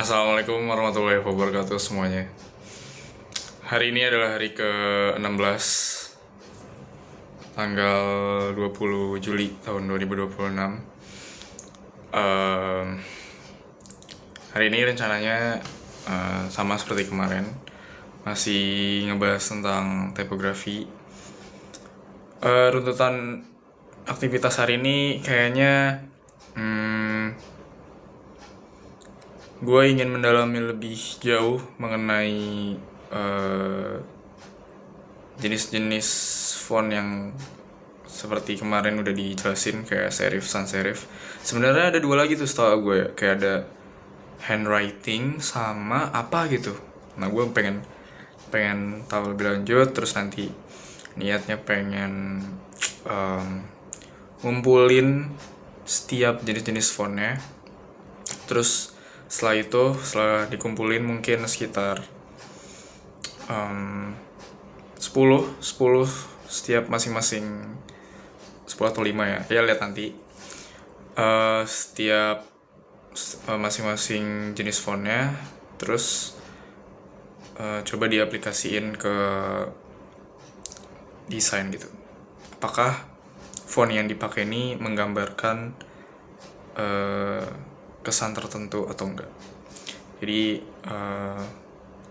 Assalamualaikum warahmatullahi wabarakatuh semuanya. Hari ini adalah hari ke-16, tanggal 20 Juli tahun 2026. Em, Hari ini rencananya sama seperti kemarin, masih ngebahas tentang tipografi. Runtutan aktivitas hari ini kayaknya gue ingin mendalami lebih jauh mengenai jenis-jenis font yang seperti kemarin udah dijelasin, kayak serif, sans serif. Sebenarnya ada dua lagi tuh setahu gue ya, kayak ada handwriting sama apa gitu. Nah, gue pengen pengen tahu lebih lanjut, terus nanti niatnya pengen ngumpulin setiap jenis-jenis fontnya. Terus setelah dikumpulin mungkin sekitar 10 setiap masing-masing, 10 atau 5 ya, ya lihat nanti. Setiap masing-masing jenis fontnya, terus coba diaplikasiin ke desain gitu. Apakah font yang dipakai ini menggambarkan kesan tertentu atau enggak. Jadi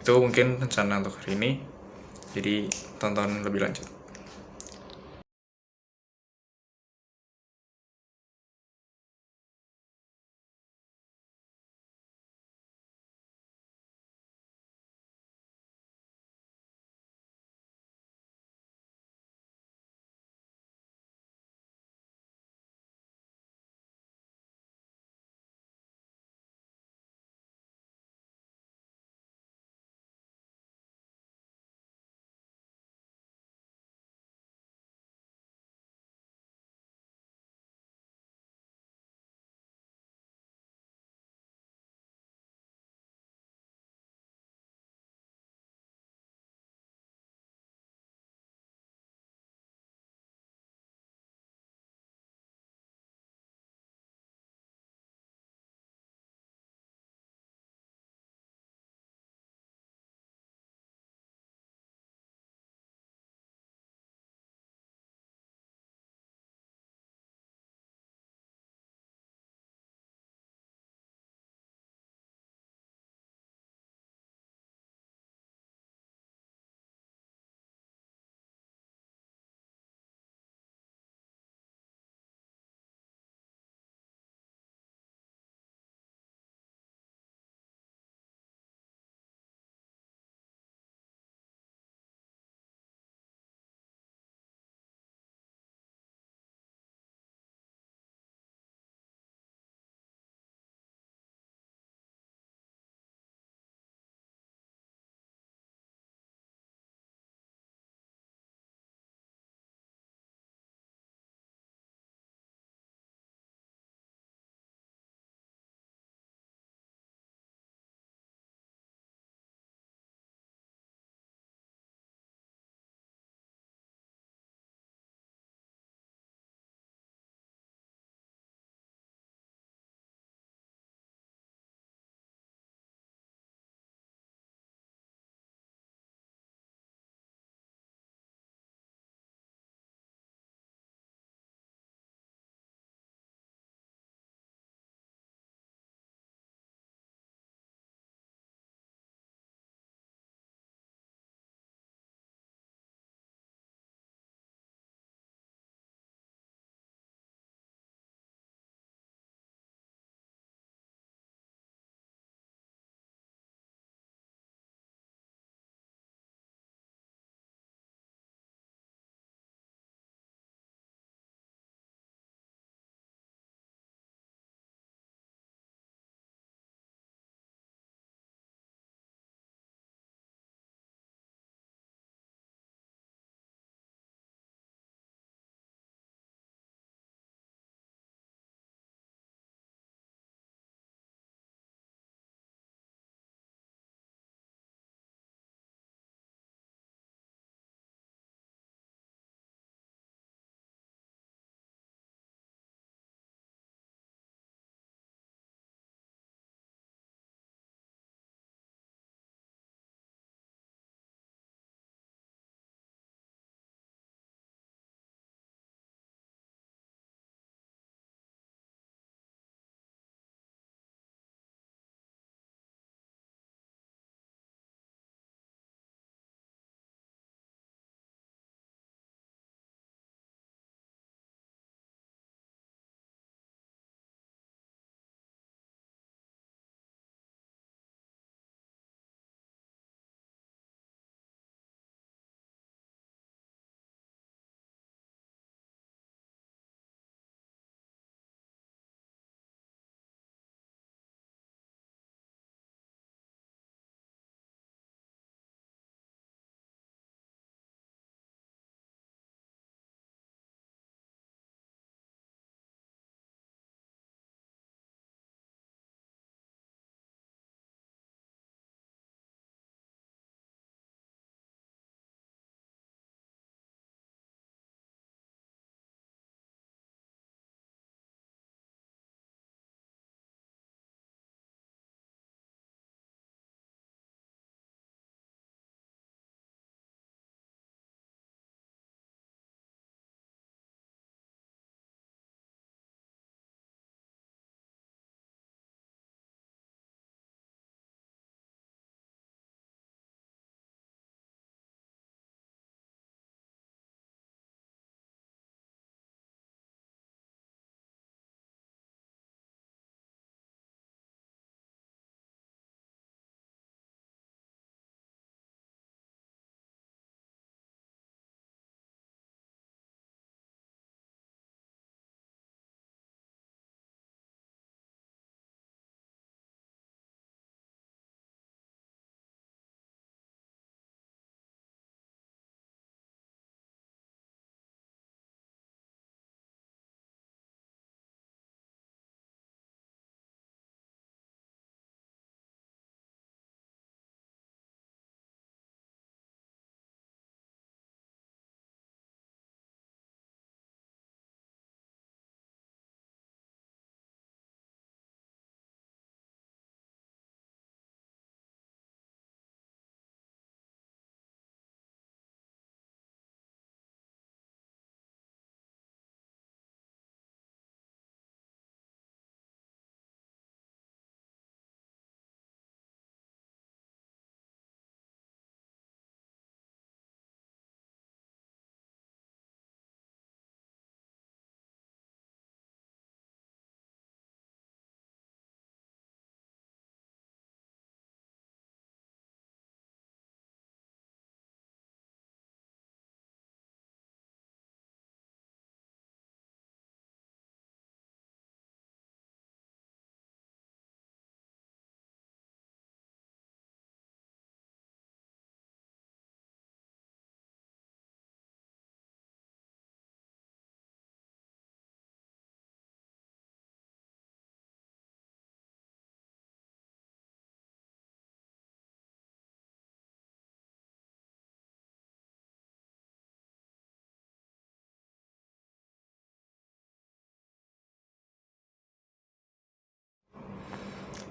itu mungkin rencana untuk hari ini. Jadi tonton lebih lanjut.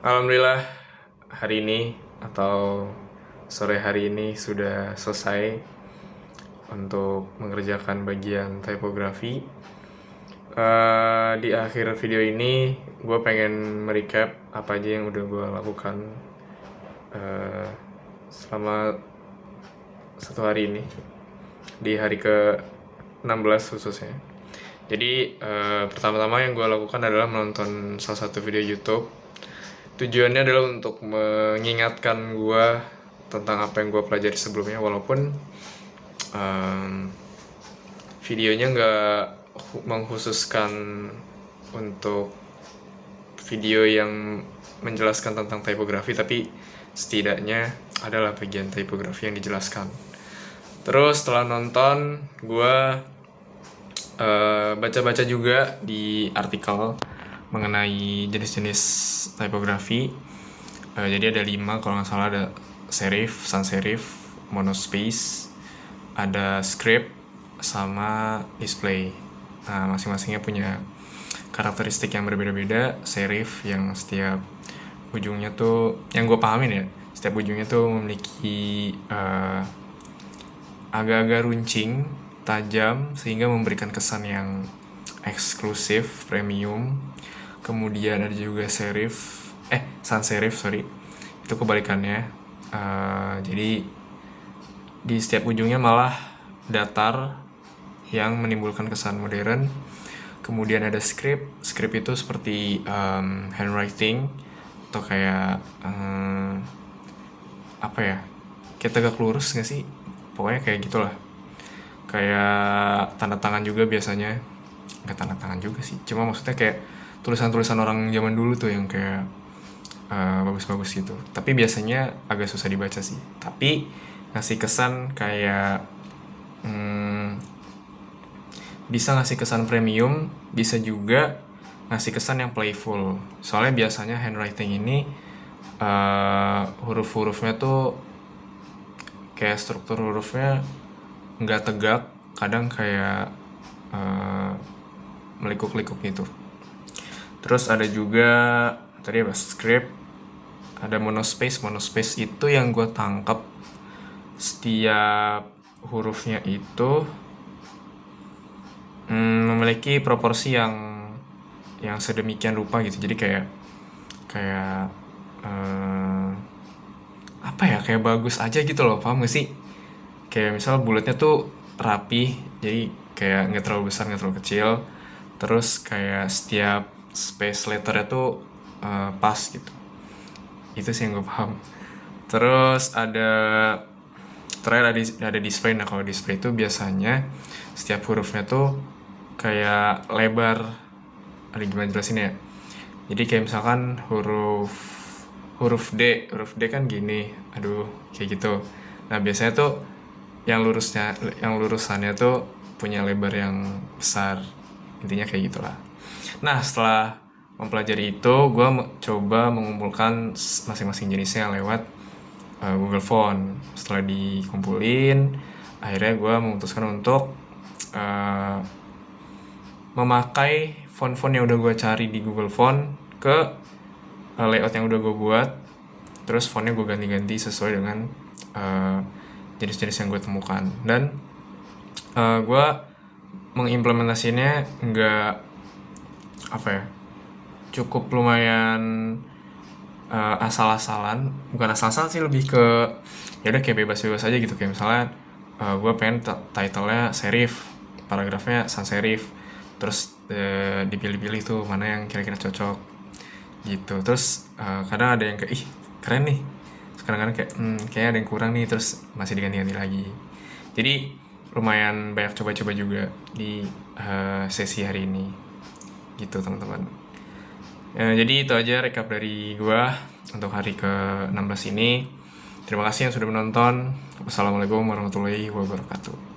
Alhamdulillah hari ini atau sore hari ini sudah selesai untuk mengerjakan bagian typography. Di akhir video ini gue pengen merecap apa aja yang udah gue lakukan selama satu hari ini, di hari ke 16 khususnya. Jadi pertama-tama yang gue lakukan adalah menonton salah satu video YouTube. Tujuannya adalah untuk mengingatkan gue tentang apa yang gue pelajari sebelumnya, walaupun videonya nggak mengkhususkan untuk video yang menjelaskan tentang typografi, tapi setidaknya adalah bagian typografi yang dijelaskan. Terus setelah nonton, gue baca-baca juga di artikel mengenai jenis-jenis typografi. Jadi ada 5 kalau nggak salah, ada serif, sans serif, monospace, ada script, sama display. Nah, masing-masingnya punya karakteristik yang berbeda-beda. Serif yang setiap ujungnya tuh, yang gue pahamin ya, setiap ujungnya tuh memiliki agak-agak runcing, tajam, sehingga memberikan kesan yang eksklusif, premium. Kemudian ada juga sans serif, itu kebalikannya. Jadi di setiap ujungnya malah datar yang menimbulkan kesan modern. Kemudian ada script itu seperti handwriting, atau kayak apa ya, kayak tegak lurus nggak sih, pokoknya kayak gitulah, kayak tanda tangan juga biasanya. Nggak tanda tangan juga sih, cuma maksudnya kayak tulisan-tulisan orang zaman dulu tuh yang kayak bagus-bagus gitu, tapi biasanya agak susah dibaca sih, tapi ngasih kesan kayak bisa ngasih kesan premium, bisa juga ngasih kesan yang playful. Soalnya biasanya handwriting ini huruf-hurufnya tuh kayak struktur hurufnya nggak tegak, kadang kayak melikuk-likuk gitu. Terus ada juga tadi apa, script, ada monospace itu yang gue tangkap setiap hurufnya itu memiliki proporsi yang sedemikian rupa gitu. Jadi kayak apa ya, kayak bagus aja gitu loh, paham gak sih? Kayak misal bulatnya tuh rapi, jadi kayak nggak terlalu besar, nggak terlalu kecil. Terus kayak setiap space letternya tuh pas gitu. Itu sih yang gue paham. Terus terakhir ada display. Nah, kalau display itu biasanya setiap hurufnya tuh kayak lebar. Ada gimana jelasin ya? Jadi kayak misalkan huruf D kan gini, aduh kayak gitu. Nah, biasanya tuh yang lurusannya tuh punya lebar yang besar. Intinya kayak gitulah. Nah, setelah mempelajari itu, gue coba mengumpulkan masing-masing jenisnya lewat Google Font. Setelah dikumpulin, akhirnya gue memutuskan untuk memakai font-font yang udah gue cari di Google Font ke layout yang udah gue buat. Terus fontnya gue ganti-ganti sesuai dengan jenis-jenis yang gue temukan. Dan gue mengimplementasinya nggak cukup lumayan asal-asalan. Bukan asal-asalan sih, lebih ke ya udah kayak bebas-bebas aja gitu. Kayak misalnya gue pengen title-nya serif, paragrafnya sans serif, terus dipilih-pilih tuh mana yang kira-kira cocok gitu. Terus kadang ada yang kayak ih keren nih, kadang-kadang kayak kayaknya ada yang kurang nih, terus masih diganti-ganti lagi. Jadi lumayan banyak coba-coba juga di sesi hari ini gitu teman-teman. Jadi itu aja recap dari gua untuk hari ke-16 ini. Terima kasih yang sudah menonton. Wassalamualaikum warahmatullahi wabarakatuh.